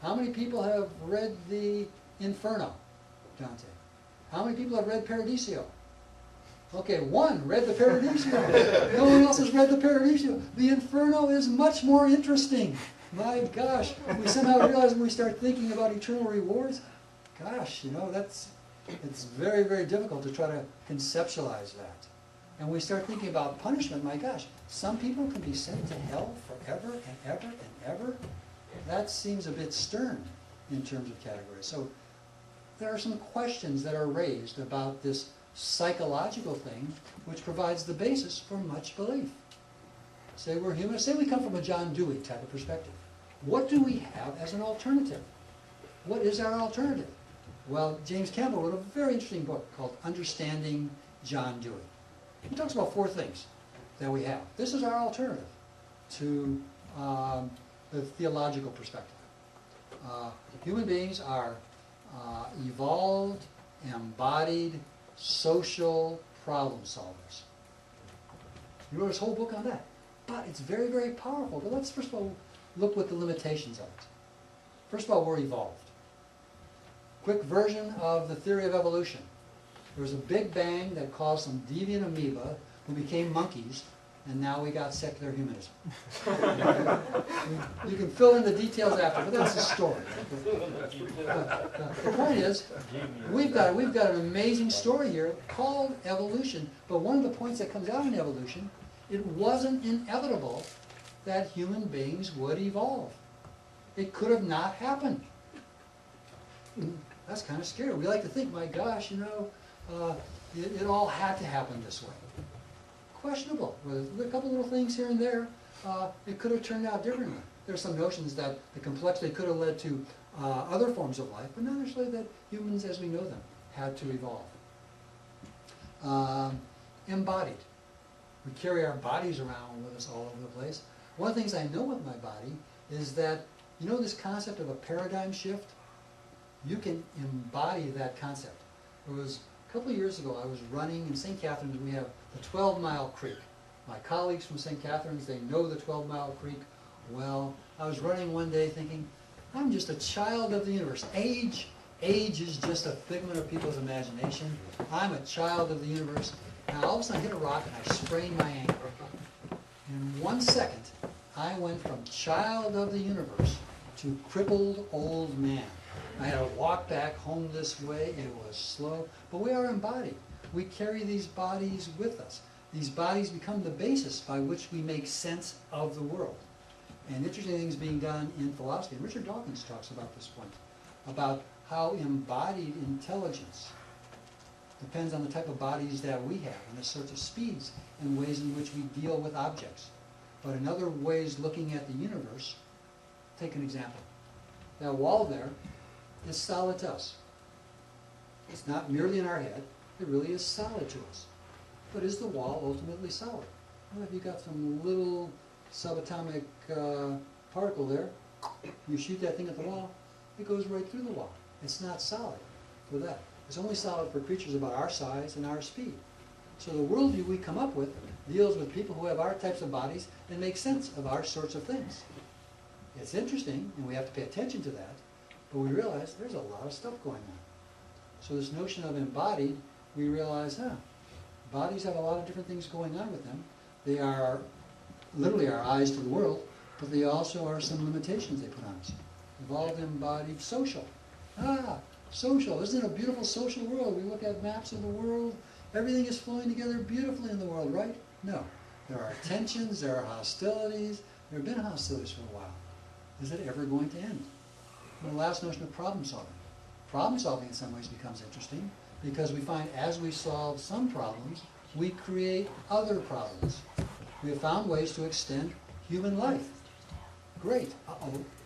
How many people have read the Inferno, Dante? How many people have read Paradiso? Okay, one read the Paradiso. No one else has read the Paradiso. The Inferno is much more interesting. My gosh, we somehow realize when we start thinking about eternal rewards, gosh, you know, it's very, very difficult to try to conceptualize that. And we start thinking about punishment, my gosh, some people can be sent to hell forever and ever and ever. That seems a bit stern in terms of categories. So there are some questions that are raised about this psychological thing which provides the basis for much belief. Say we're human, say we come from a John Dewey type of perspective. What do we have as an alternative? What is our alternative? Well, James Campbell wrote a very interesting book called Understanding John Dewey. He talks about 4 things that we have. This is our alternative to the theological perspective. Human beings are evolved, embodied, social problem solvers. He wrote his whole book on that. But it's very, very powerful. But let's first of all look what the limitations of it. First of all, we're evolved. Quick version of the theory of evolution. There was a big bang that caused some deviant amoeba who became monkeys, and now we got secular humanism. You can fill in the details after, but that's the story. The point is, we've got an amazing story here called evolution, but one of the points that comes out in evolution, it wasn't inevitable that human beings would evolve. It could have not happened. That's kind of scary. We like to think, my gosh, you know, it all had to happen this way. Questionable. With a couple little things here and there, it could have turned out differently. There are some notions that the complexity could have led to other forms of life, but not necessarily that humans as we know them had to evolve. Embodied. We carry our bodies around with us all over the place. One of the things I know with my body is that, you know this concept of a paradigm shift? You can embody that concept. It was a couple of years ago, I was running in St. Catharines. We have the 12-mile creek. My colleagues from St. Catharines, they know the 12-mile creek well. I was running one day thinking, I'm just a child of the universe. Age is just a figment of people's imagination. I'm a child of the universe. And all of a sudden I hit a rock and I sprained my ankle. In 1 second, I went from child of the universe to crippled old man. I had to walk back home this way. It was slow. But we are embodied. We carry these bodies with us. These bodies become the basis by which we make sense of the world. And interesting things being done in philosophy. And Richard Dawkins talks about this point, about how embodied intelligence depends on the type of bodies that we have and the sorts of speeds and ways in which we deal with objects. But in other ways, looking at the universe, take an example. That wall there is solid to us. It's not merely in our head, it really is solid to us. But is the wall ultimately solid? Well, if you've got some little subatomic particle there, you shoot that thing at the wall, it goes right through the wall. It's not solid for that. It's only solid for creatures about our size and our speed. So the worldview we come up with deals with people who have our types of bodies and make sense of our sorts of things. It's interesting, and we have to pay attention to that, but we realize there's a lot of stuff going on. So this notion of embodied, we realize, bodies have a lot of different things going on with them. They are literally our eyes to the world, but they also are some limitations they put on us. Evolved, embodied, social. Social. Isn't it a beautiful social world? We look at maps of the world. Everything is flowing together beautifully in the world, right? No. There are tensions, there are hostilities. There have been hostilities for a while. Is it ever going to end? And the last notion of problem solving. Problem solving in some ways becomes interesting because we find as we solve some problems, we create other problems. We have found ways to extend human life. Great.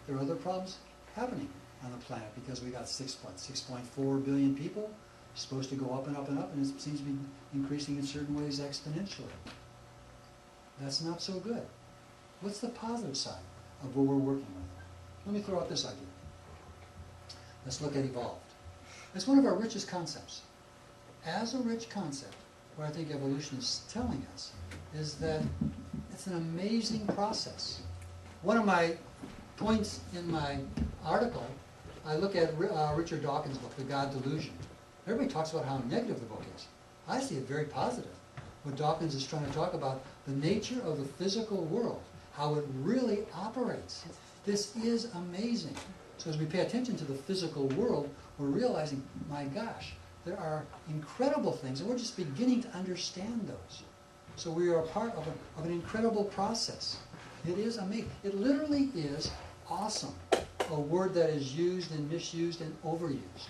There are other problems happening on the planet because we got 6.4 billion people, supposed to go up and up and up, and it seems to be increasing in certain ways exponentially. That's not so good. What's the positive side of what we're working with? Let me throw out this idea. Let's look at evolved. It's one of our richest concepts. As a rich concept, what I think evolution is telling us is that it's an amazing process. One of my points in my article, I look at Richard Dawkins' book, The God Delusion. Everybody talks about how negative the book is. I see it very positive. What Dawkins is trying to talk about, the nature of the physical world, how it really operates. This is amazing. So as we pay attention to the physical world, we're realizing, my gosh, there are incredible things, and we're just beginning to understand those. So we are a part of an incredible process. It is amazing. It literally is awesome, a word that is used and misused and overused.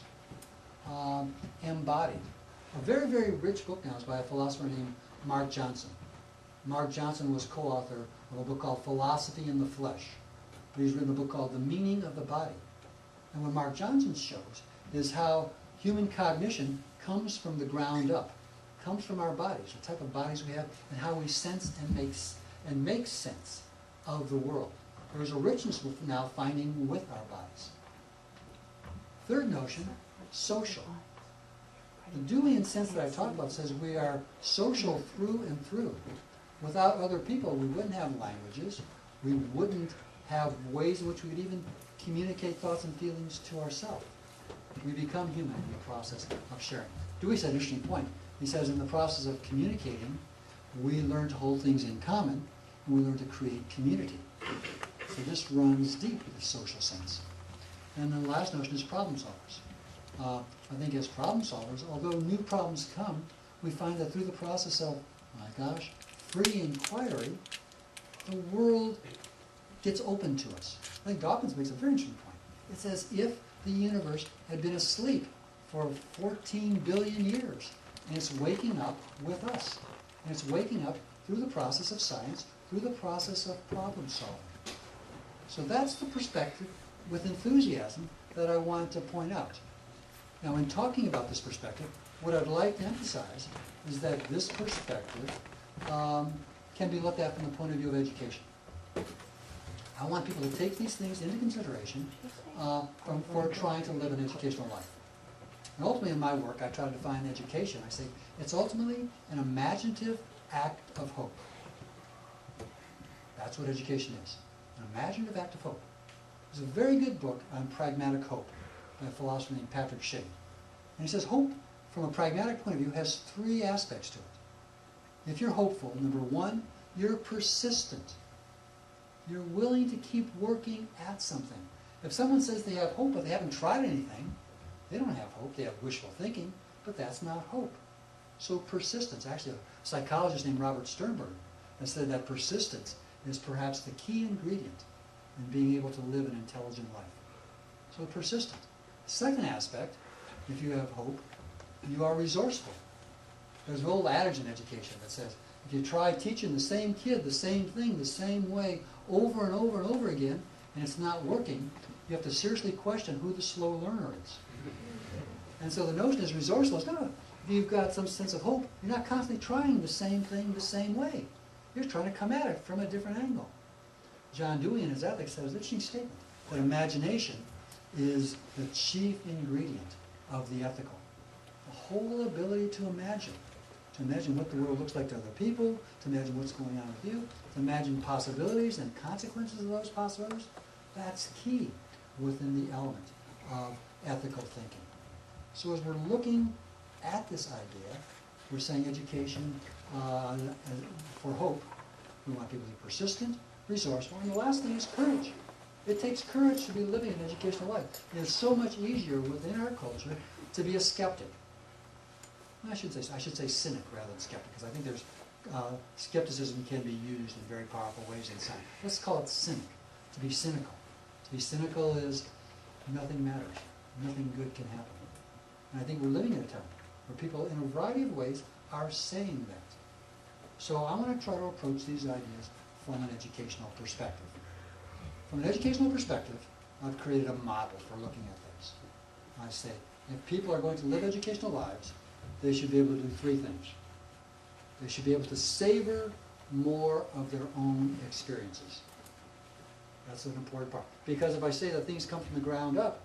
Embodied. A very, very rich book now is by a philosopher named Mark Johnson. Mark Johnson was co-author of a book called Philosophy in the Flesh. But he's written a book called The Meaning of the Body. And what Mark Johnson shows is how human cognition comes from the ground up, comes from our bodies, the type of bodies we have, and how we sense and make sense of the world. There's a richness with now finding with our bodies. Third notion, social. The Deweyan sense that I talked about says we are social through and through. Without other people, we wouldn't have languages. We wouldn't have ways in which we could even communicate thoughts and feelings to ourselves. We become human in the process of sharing. Dewey said an interesting point. He says in the process of communicating, we learn to hold things in common, and we learn to create community. So this runs deep with the social sense. And then the last notion is problem solvers. I think as problem solvers, although new problems come, we find that through the process of, my gosh, free inquiry, the world gets open to us. I think Dawkins makes a very interesting point. It's as if the universe had been asleep for 14 billion years, and it's waking up with us. And it's waking up through the process of science, through the process of problem solving. So that's the perspective with enthusiasm that I want to point out. Now, in talking about this perspective, what I'd like to emphasize is that this perspective can be looked at from the point of view of education. I want people to take these things into consideration for trying to live an educational life. And ultimately in my work, I try to define education. I say it's ultimately an imaginative act of hope. That's what education is, an imaginative act of hope. There's a very good book on pragmatic hope by a philosopher named Patrick Shea. And he says hope, from a pragmatic point of view, has three aspects to it. If you're hopeful, number one, you're persistent. You're willing to keep working at something. If someone says they have hope but they haven't tried anything, they don't have hope. They have wishful thinking, but that's not hope. So persistence. Actually, a psychologist named Robert Sternberg has said that persistence is perhaps the key ingredient in being able to live an intelligent life. So persistent. Second aspect, if you have hope, you are resourceful. There's an old adage in education that says, if you try teaching the same kid the same thing the same way over and over and over again, and it's not working, you have to seriously question who the slow learner is. And so the notion is resourceful. It's not, if you've got some sense of hope, you're not constantly trying the same thing the same way. You're trying to come at it from a different angle. John Dewey in his Ethics says an interesting statement, that imagination is the chief ingredient of the ethical. The whole ability to imagine what the world looks like to other people, to imagine what's going on with you, to imagine possibilities and consequences of those possibilities. That's key within the element of ethical thinking. So as we're looking at this idea, we're saying education for hope. We want people to be persistent, resourceful, and the last thing is courage. It takes courage to be living an educational life. It's so much easier within our culture to be a skeptic. I should say cynic rather than skeptic, because I think there's skepticism can be used in very powerful ways in science. Let's call it cynic, to be cynical. To be cynical is nothing matters, nothing good can happen. And I think we're living in a time where people in a variety of ways are saying that. So I want to try to approach these ideas from an educational perspective. From an educational perspective, I've created a model for looking at things. I say, if people are going to live educational lives, they should be able to do three things. They should be able to savor more of their own experiences. That's an important part. Because if I say that things come from the ground up,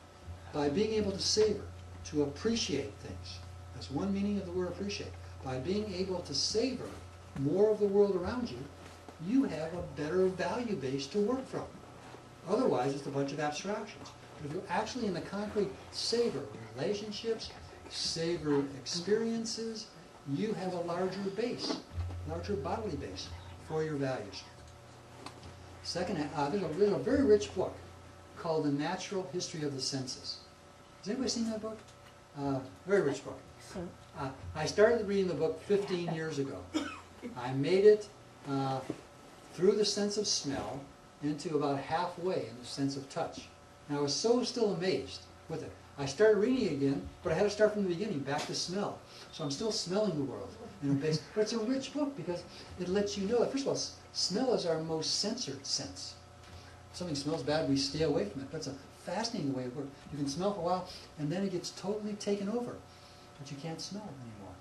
by being able to savor, to appreciate things, that's one meaning of the word appreciate. By being able to savor more of the world around you, you have a better value base to work from. Otherwise, it's a bunch of abstractions. But if you actually in the concrete savor relationships, savor experiences, you have a larger base, larger bodily base for your values. Second, there's a very rich book called The Natural History of the Senses. Has anybody seen that book? Very rich book. I started reading the book 15 years ago. I made it through the sense of smell into about halfway in the sense of touch. And I was so still amazed with it. I started reading it again, but I had to start from the beginning, back to smell. So I'm still smelling the world in a base. But it's a rich book because it lets you know that, first of all, smell is our most censored sense. If something smells bad, we stay away from it. That's a fascinating way of working. You can smell for a while, and then it gets totally taken over. But you can't smell it anymore.